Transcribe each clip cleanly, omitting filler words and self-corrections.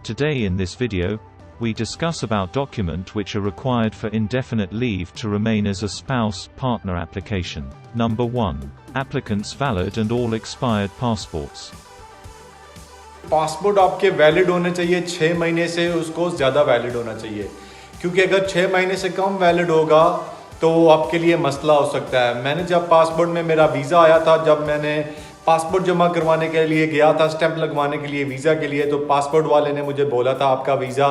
Today in this video, we discuss about document which are required for indefinite leave to remain as a spouse, partner application. Number 1. Applicants valid and all expired passports. Passport आपके valid होने चाहिए 6 महीने से उसको ज़्यादा valid होना चाहिए, क्योंकि अगर 6 महीने से कम वैलिड होगा तो आपके लिए मसला हो सकता है। मैंने जब पासपोर्ट में मेरा वीज़ा आया था, जब मैंने पासपोर्ट जमा करवाने के लिए गया था, स्टैंप लगवाने के लिए वीज़ा के लिए, तो पासपोर्ट वाले ने मुझे बोला था आपका वीज़ा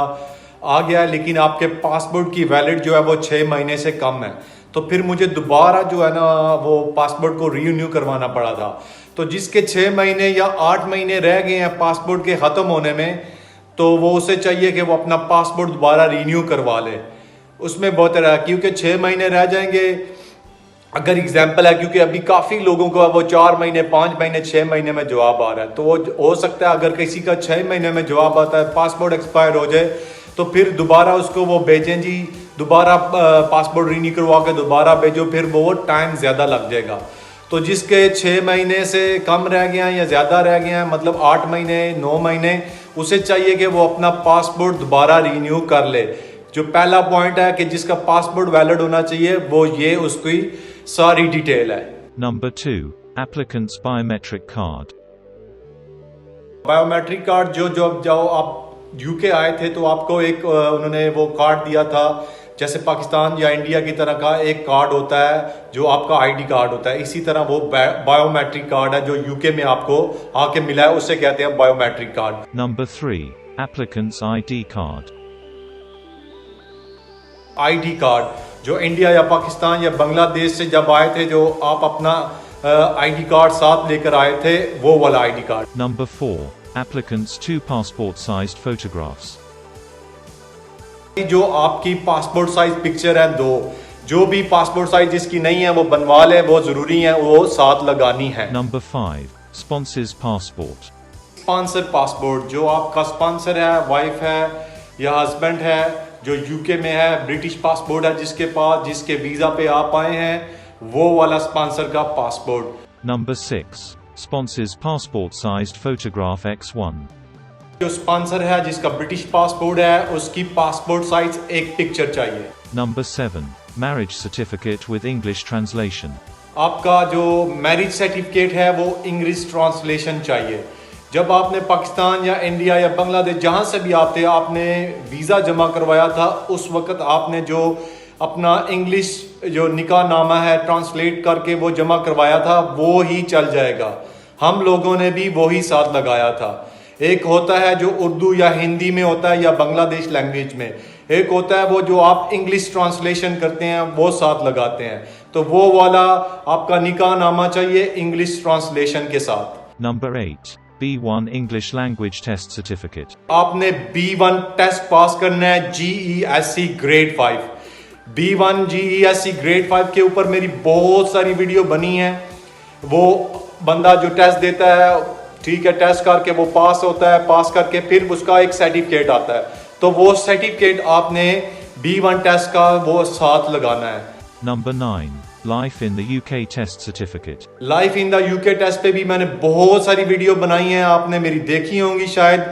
आ गया है, लेकिन आपके पासपोर्ट की वैलिड जो है वो 6 महीने से कम है। तो फिर मुझे दोबारा जो है ना वो पासपोर्ट को रीन्यू करवाना पड़ा था। तो जिसके 6 महीने या 8 महीने रह गए हैं पासपोर्ट के ख़त्म होने में, तो वो उसे चाहिए कि वो अपना पासपोर्ट दोबारा रीन्यू करवा ले। उसमें बहुत है, क्योंकि 6 महीने रह जाएंगे, अगर एग्जाम्पल है, क्योंकि अभी काफ़ी लोगों को वो 4 महीने 5 महीने 6 महीने में जवाब आ रहा है, तो वो हो सकता है अगर किसी का 6 महीने में जवाब आता है, पासपोर्ट एक्सपायर हो जाए, तो फिर दोबारा उसको वो भेजें जी, दोबारा पासपोर्ट रीन्यू करवा के दोबारा भेजो, फिर वो टाइम ज़्यादा लग जाएगा। तो जिसके 6 महीने से कम रह गए हैं या ज़्यादा रह गए हैं, मतलब 8 महीने 9 महीने, उसे चाहिए कि वो अपना पासपोर्ट दोबारा रीन्यू कर ले। जो पहला पॉइंट है कि जिसका पासपोर्ट वैलिड होना चाहिए, वो ये उसकी सारी डिटेल है। Number 2. Applicants biometric card. Biometric card जो आप यूके आए थे तो आपको एक उन्होंने वो कार्ड दिया था, जैसे पाकिस्तान या इंडिया की तरह का एक कार्ड होता है जो आपका आईडी कार्ड होता है, इसी तरह वो बायोमेट्रिक कार्ड है जो यूके में आपको आके मिला है, उससे कहते हैं biometric card. Number 3. Applicants ID card. ID card जो इंडिया या पाकिस्तान या बांग्लादेश से जब आए थे, जो आप अपना आईडी कार्ड साथ लेकर आए थे, वो वाला ID card. Number 4. Applicants 2 passport sized photographs. जो आपकी पासपोर्ट साइज पिक्चर है 2, जो भी पासपोर्ट साइज जिसकी नहीं है वो बनवा ले, वो जरूरी है, वो साथ लगानी है। Number 5. Sponsors passport. Sponsor passport, जो आपका स्पॉन्सर है, वाइफ है या हस्बैंड है, जो यूके में है, ब्रिटिश पासपोर्ट है जिसके पास, जिसके वीजा पे आप आए हैं, वो वाला स्पॉन्सर का passport. Number 6. Sponsors passport sized photograph X1. जो स्पॉन्सर है जिसका ब्रिटिश पासपोर्ट है, उसकी पासपोर्ट साइज एक पिक्चर चाहिए। Number 7. Marriage certificate with English translation. आपका जो मैरिज सर्टिफिकेट है वो इंग्लिश ट्रांसलेशन चाहिए। जब आपने पाकिस्तान या इंडिया या बांग्लादेश जहाँ से भी आप थे, आपने वीज़ा जमा करवाया था, उस वक्त आपने जो अपना इंग्लिश जो निकाह नामा है ट्रांसलेट करके वो जमा करवाया था, वो ही चल जाएगा। हम लोगों ने भी वही साथ लगाया था। एक होता है जो उर्दू या हिंदी में होता है या बांग्लादेश लैंग्वेज में, एक होता है वो जो आप इंग्लिश ट्रांसलेशन करते हैं, वो साथ लगाते हैं। तो वो वाला आपका निकाह नामा चाहिए इंग्लिश ट्रांसलेशन के साथ। Number 8. B1 English language test certificate. आपने B1 टेस्ट पास करना है, GESC grade 5। B1 GESC grade 5 के ऊपर मेरी बहुत सारी वीडियो बनी है। वो बंदा जो टेस्ट देता है, ठीक है, टेस्ट करके वो पास होता है, पास करके फिर उसका एक सर्टिफिकेट आता है, तो वो सर्टिफिकेट आपने B1 टेस्ट का वो साथ लगाना है। Number 9. Life in the UK test certificate. Life in the UK test पे भी मैंने बहुत सारी वीडियो बनाई हैं, आपने मेरी देखी होंगी शायद।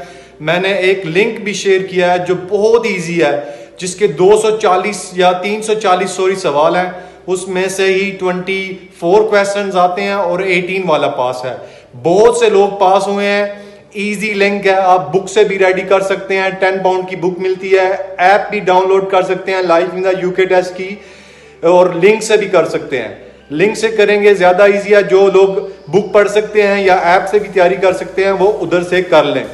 मैंने एक लिंक भी शेयर किया है जो बहुत ईजी है, जिसके 240 या 340 सवाल हैं, उसमें से ही 24 क्वेश्चंस आते हैं और 18 वाला पास है। बहुत से लोग पास हुए हैं। इजी लिंक है, आप बुक से भी रेडी कर सकते हैं, 10 पाउंड की बुक मिलती है, ऐप भी डाउनलोड कर सकते हैं life in the UK test की, और लिंक से भी कर सकते हैं। लिंक से करेंगे ज़्यादा ईजी है। जो लोग बुक पढ़ सकते हैं या ऐप से भी तैयारी कर सकते हैं, वो उधर से कर लें।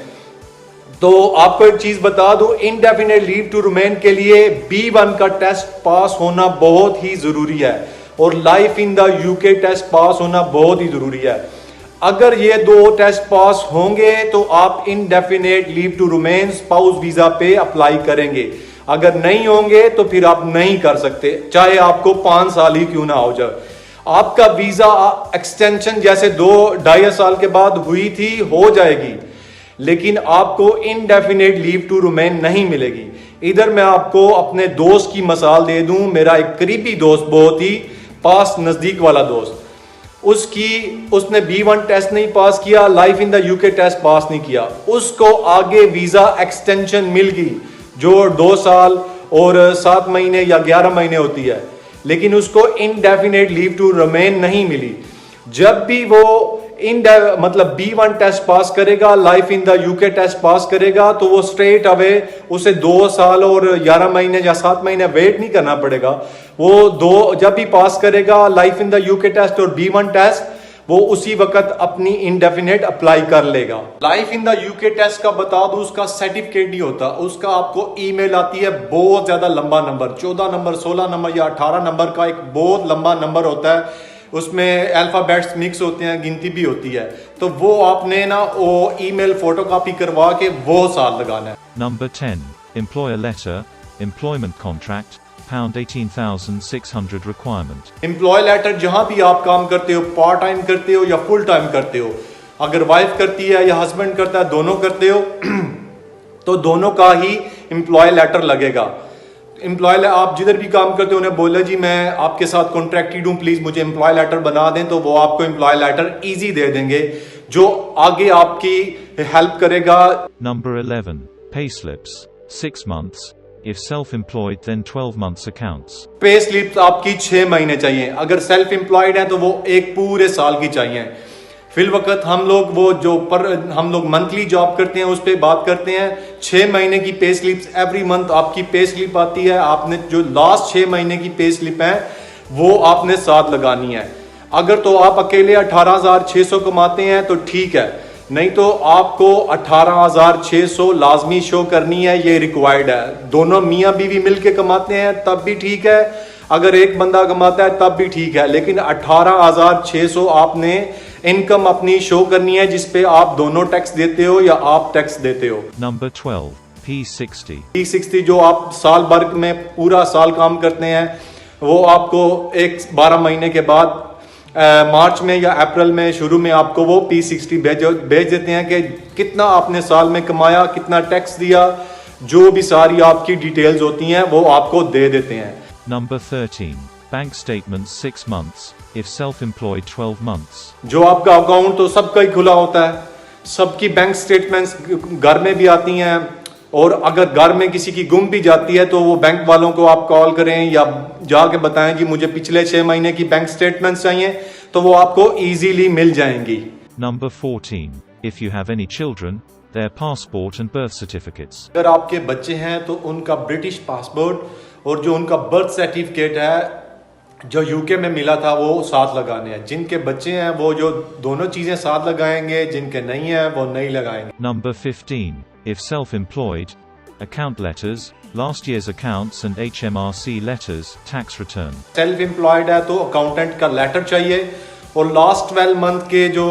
तो आपको एक चीज़ बता दूं, इनडेफिनेट लीव टू रिमेन के लिए B1 का टेस्ट पास होना बहुत ही ज़रूरी है, और life in the UK test pass होना बहुत ही ज़रूरी है। अगर ये 2 टेस्ट पास होंगे तो आप indefinite leave to remain spouse visa पे अप्लाई करेंगे। अगर नहीं होंगे तो फिर आप नहीं कर सकते, चाहे आपको 5 साल ही क्यों ना हो जाए। आपका वीज़ा एक्सटेंशन जैसे 2-2.5 साल के बाद हुई थी, हो जाएगी, लेकिन आपको इनडेफिनेट लीव टू रिमेन नहीं मिलेगी। इधर मैं आपको अपने दोस्त की मिसाल दे दूं। मेरा एक करीबी दोस्त, बहुत ही पास नज़दीक वाला दोस्त, उसने B1 टेस्ट नहीं पास किया, life in the UK test pass नहीं किया, उसको आगे वीजा एक्सटेंशन मिल गई जो 2 साल और 7 महीने या 11 महीने होती है, लेकिन उसको इनडेफिनेट लीव टू रिमेन नहीं मिली। जब भी वो मतलब B1 टेस्ट पास करेगा, life in the UK test pass करेगा, तो वो स्ट्रेट अवे उसे 2 साल और 11 महीने या 7 महीने वेट नहीं करना पड़ेगा। वो जब भी पास करेगा life in the UK test और B1 टेस्ट, वो उसी वक्त अपनी इंडेफिनेट अप्लाई कर लेगा। Life in the UK test का बता दूं, उसका सर्टिफिकेट नहीं होता, उसका आपको ईमेल आती है, बहुत ज्यादा लंबा नंबर, 14 नंबर, 16 नंबर या 18 नंबर का एक बहुत लंबा नंबर होता है, उसमें अल्फाबेट्स मिक्स होते हैं, गिनती भी होती है, तो वो आपने ना वो ईमेल फोटोकॉपी करवा के वो साल लगाना है। Number 10. Employer letter, employment contract, £18,600 requirement. Employ letter, जहां भी आप काम करते हो, पार्ट टाइम करते हो या फुल टाइम करते हो, अगर वाइफ करती है या हस्बैंड करता है, दोनों करते हो तो दोनों का ही एम्प्लॉय लेटर लगेगा। एम्प्लॉय आप जिधर भी काम करते हो उन्हें बोले जी मैं आपके साथ कॉन्ट्रैक्टेड हूं, प्लीज मुझे एम्प्लॉय लेटर बना दें, तो वो आपको एम्प्लॉय लेटर इजी दे देंगे जो आगे आपकी हेल्प करेगा। Number 11. Payslips, 6 months. If self-employed, then 12 months accounts. Pay slip आपकी 6 महीने चाहिए, अगर सेल्फ एम्प्लॉयड है तो वो एक पूरे साल की चाहिए। फिल वक्त हम लोग मंथली जॉब करते हैं, उस पर बात करते हैं। 6 महीने की पे स्लिप्स एवरी मंथ आपकी पे स्लिप आती है, आपने जो लास्ट 6 महीने की पे स्लिप है वो आपने साथ लगानी है। अगर तो आप अकेले 18,600 कमाते हैं तो ठीक है, नहीं तो आपको 18,600 लाजमी शो करनी है, ये रिक्वायर्ड है। दोनों मियाँ बीवी मिलके कमाते हैं तब भी ठीक है, अगर एक बंदा कमाता है तब भी ठीक है, लेकिन 18,600 आपने इनकम अपनी शो करनी है जिसपे आप दोनों टैक्स देते हो या आप टैक्स देते हो। Number 12. P60. P60 जो आप साल भर में पूरा साल काम करते हैं, वो आपको 12 महीने के बाद मार्च में या अप्रैल में शुरू में आपको वो P60 भेज देते हैं कि कितना आपने साल में कमाया, कितना टैक्स दिया, जो भी सारी आपकी डिटेल्स होती हैं वो आपको दे देते हैं। Number 13. Bank statements 6 months. If self-employed, 12 months. जो आपका अकाउंट तो सबका ही खुला होता है, सबकी बैंक स्टेटमेंट्स घर में भी आती हैं, और अगर घर में किसी की गुम भी जाती है तो वो बैंक वालों को आप कॉल करें या जाके बताएं जी मुझे पिछले 6 महीने की बैंक स्टेटमेंट्स चाहिए, तो वो आपको इजीली मिल जाएंगी। Number 14. If you have any children, their passport and birth certificates. अगर आपके बच्चे हैं तो उनका ब्रिटिश पासपोर्ट और जो उनका बर्थ सर्टिफिकेट है जो यूके में मिला था वो साथ लगाने हैं। जिनके बच्चे हैं वो जो दोनों चीजें साथ लगाएंगे, जिनके नहीं है वो नहीं लगाएंगे। Number 15. If self-employed, account letters, last year's accounts and HMRC letters, tax return. Self employed है तो अकाउंटेंट का लेटर चाहिए और लास्ट 12 मंथ के जो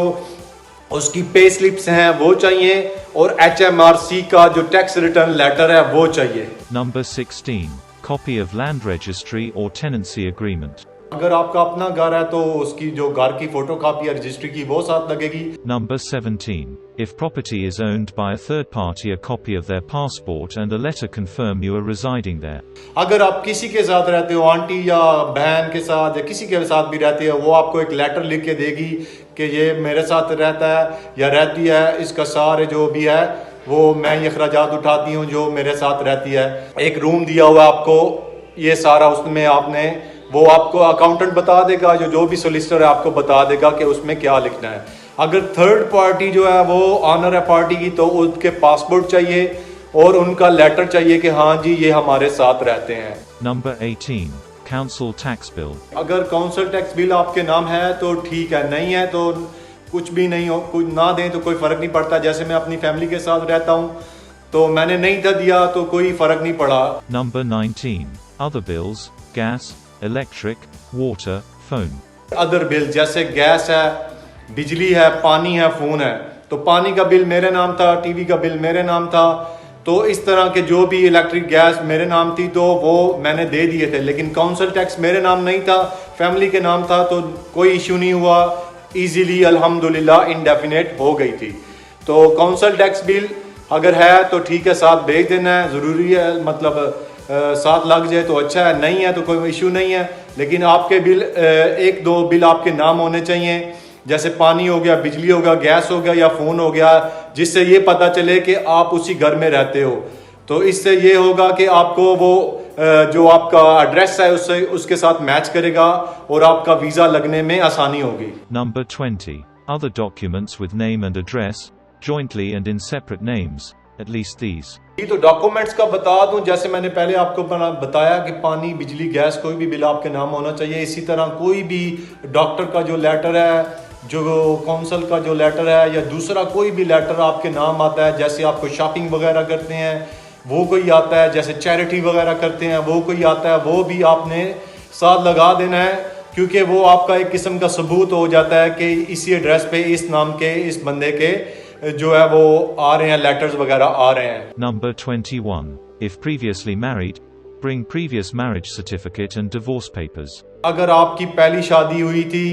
उसकी पे स्लिप्स हैं वो चाहिए, और HMRC का जो टैक्स रिटर्न लेटर है वो चाहिए। Number 16. Copy of land registry or tenancy agreement. अगर आपका अपना घर है तो उसकी जो घर की फोटो कॉपी या रजिस्ट्री की वो साथ लगेगी। Number 17. If property is owned by a third party, a copy of their passport and a letter confirm you are residing there. अगर आप किसी के साथ रहते हो, आंटी या बहन के साथ या किसी के साथ भी रहते हो, वो आपको एक लेटर लिख के देगी कि ये मेरे साथ रहता है या रहती है, इसका सारे जो भी है वो मैं ये अखराजात उठाती हूँ जो मेरे साथ रहती है। एक रूम दिया हुआ आपको, ये सारा उसमें आपने वो आपको अकाउंटेंट बता देगा, जो भी सोलिसिटर है आपको बता देगा कि उसमें क्या लिखना है। अगर थर्ड पार्टी जो है वो ऑनर है पार्टी की, तो उनके पासपोर्ट चाहिए और उनका लेटर चाहिए कि हाँ जी ये हमारे साथ रहते हैं। Number 18. Council tax bill. अगर काउंसिल टैक्स बिल आपके नाम है तो ठीक है, नहीं है तो कुछ भी नहीं हो, कुछ ना दें तो कोई फर्क नहीं पड़ता। जैसे मैं अपनी फैमिली के साथ रहता हूँ तो मैंने नहीं था दिया तो कोई फर्क नहीं पड़ा। Number 19. Other bills, gas, electric, water, phone. Other bill जैसे गैस है, बिजली है, पानी है, फोन है, तो पानी का बिल मेरे नाम था, टीवी का बिल मेरे नाम था, तो इस तरह के जो भी इलेक्ट्रिक गैस मेरे नाम थी तो वो मैंने दे दिए थे। लेकिन काउंसिल टैक्स मेरे नाम नहीं था, फैमिली के नाम था, तो कोई इश्यू नहीं हुआ, इजीली अल्हम्दुलिल्लाह इंडेफिनेट हो गई थी। तो काउंसिल टैक्स बिल अगर है तो ठीक है, साथ भेज देना है, ज़रूरी है, मतलब साथ लग जाए तो अच्छा है, नहीं है तो कोई इशू नहीं है। लेकिन आपके बिल एक दो बिल आपके नाम होने चाहिए, जैसे पानी हो गया, बिजली हो गया, गैस हो गया या फ़ोन हो गया, जिससे ये पता चले कि आप उसी घर में रहते हो। तो इससे ये होगा कि आपको वो जो आपका एड्रेस है उससे उसके साथ मैच करेगा और आपका वीज़ा लगने में आसानी होगी। Number 20. Other documents with name and address, jointly and in separate names, at least these. ये तो डॉक्यूमेंट्स का बता दूं, जैसे मैंने पहले आपको बताया कि पानी, बिजली, गैस कोई भी बिल आपके नाम होना चाहिए। इसी तरह कोई भी डॉक्टर का जो लेटर है, जो काउंसिल का जो लेटर है, या दूसरा कोई भी लेटर आपके नाम आता है, जैसे आपको शॉपिंग वगैरह करते हैं वो कोई आता है, जैसे चैरिटी वगैरह करते हैं वो कोई आता है, वो भी आपने साथ लगा देना है, क्योंकि वो आपका एक किस्म का सबूत हो जाता है कि इसी एड्रेस पे इस नाम के इस बंदे के जो है वो आ रहे हैं, लेटर्स वगैरह आ रहे हैं। Number 21. If previously married, bring previous marriage certificate and divorce papers. अगर आपकी पहली शादी हुई थी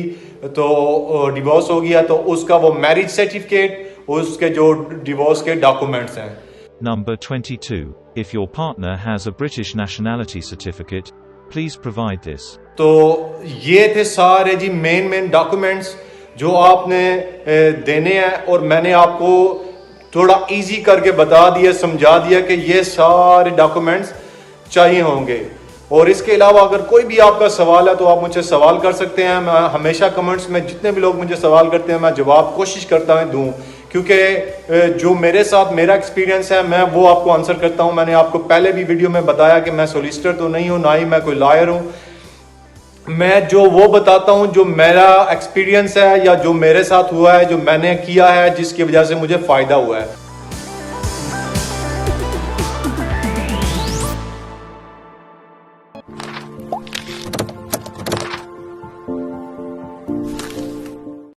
तो डिवोर्स हो गया तो उसका वो मैरिज सर्टिफिकेट, उसके जो डिवोर्स के डॉक्यूमेंट्स हैं। Number 22. If your partner has a British nationality certificate, please provide this. तो ये थे सारे जी मेन डॉक्यूमेंट्स जो आपने देने हैं, और मैंने आपको थोड़ा इजी करके बता दिया, समझा दिया कि ये सारे डॉक्यूमेंट्स चाहिए होंगे। और इसके अलावा अगर कोई भी आपका सवाल है तो आप मुझसे सवाल कर सकते हैं। मैं हमेशा कमेंट्स में जितने भी लोग मुझे सवाल करते हैं मैं जवाब कोशिश करता हूँ दूँ, क्योंकि जो मेरे साथ मेरा एक्सपीरियंस है मैं वो आपको आंसर करता हूँ। मैंने आपको पहले भी वीडियो में बताया कि मैं सोलिसिटर तो नहीं हूँ, ना ही मैं कोई लॉयर हूँ। मैं जो वो बताता हूँ जो मेरा एक्सपीरियंस है या जो मेरे साथ हुआ है, जो मैंने किया है, जिसकी वजह से मुझे फ़ायदा हुआ है।